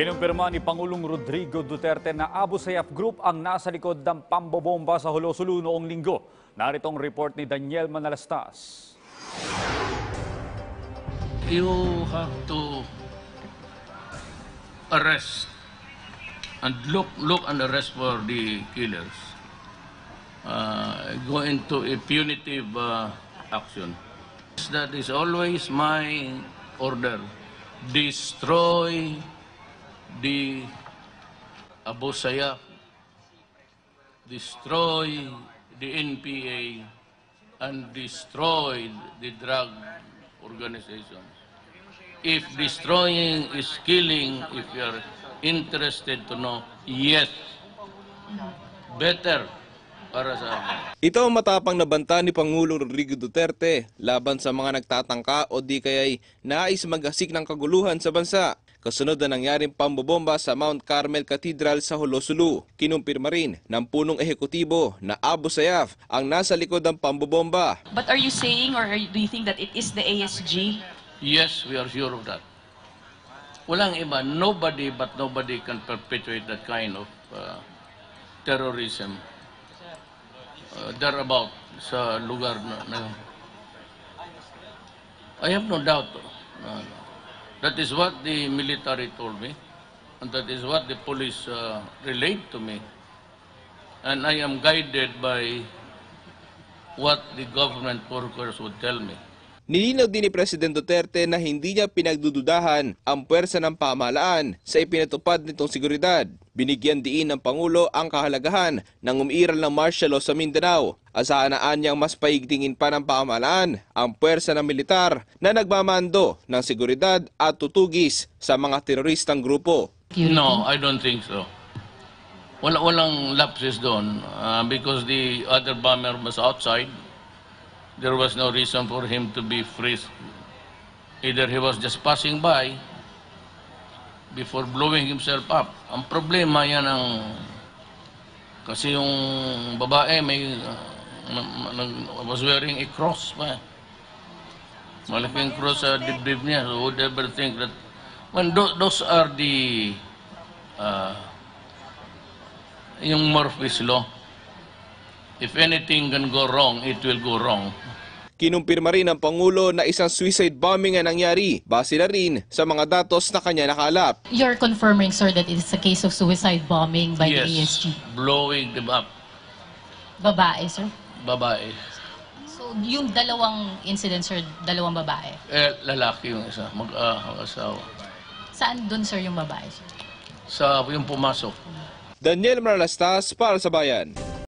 Kinumpirma ni Pangulong Rodrigo Duterte na Abu Sayyaf Group ang nasa likod ng pambobomba sa Hulosulu noong linggo. Narito ang report ni Daniel Manalastas. You have to arrest and look and arrest for the killers. Go into a punitive action. That is always my order. Destroy the Abu Sayyaf, destroy the NPA, and destroy the drug organization. If destroying is killing, if you are interested to know, yes, better para sa akin. Ito ang matapang na banta ni Pangulong Rodrigo Duterte laban sa mga nagtatangka o di kaya'y nais maghasik ng kaguluhan sa bansa. Kasunod na nangyaring pambobomba sa Mount Carmel Cathedral sa Hulosulu. Kinumpirma rin ng punong ehekutibo na Abu Sayyaf ang nasa likod ng pambobomba. But are you saying or do you think that it is the ASG? Yes, we are sure of that. Walang iba, nobody can perpetuate that kind of terrorism thereabout sa lugar na I have no doubt. That is what the military told me, and that is what the police relayed to me. And I am guided by what the government workers would tell me. Nilinaw din ni Presidente Duterte na hindi niya pinagdududahan ang puwersa ng pamahalaan sa ipinatupad nitong seguridad. Binigyan diin ng Pangulo ang kahalagahan ng umiiral ng martial law sa Mindanao. Asahan na niyang mas paigtingin pa ng pamahalaan ang puwersa ng militar na nagmamando ng seguridad at tutugis sa mga teroristang grupo. No, I don't think so. Walang lapses doon because the other bomber was outside. There was no reason for him to be free. Either he was just passing by before blowing himself up. Ang problema yan kasi yung babae was wearing a cross pa. Malaking cross sa dibdib niya. So would ever think that when those are the yung Murphy's Law. If anything can go wrong, it will go wrong. Kinumpirma rin ng Pangulo na isang suicide bombing ang nangyari, base na rin sa mga datos na kanya nakalap. You're confirming, sir, that it is a case of suicide bombing by the ASG? Blowing them up. Babae, sir? Babae. So, yung dalawang incidents, sir, dalawang babae? Lalaki yung isa, mag-asawa. Saan dun, sir, yung babae, sir? Yung pumasok. Daniel Manalastas para sa Bayan.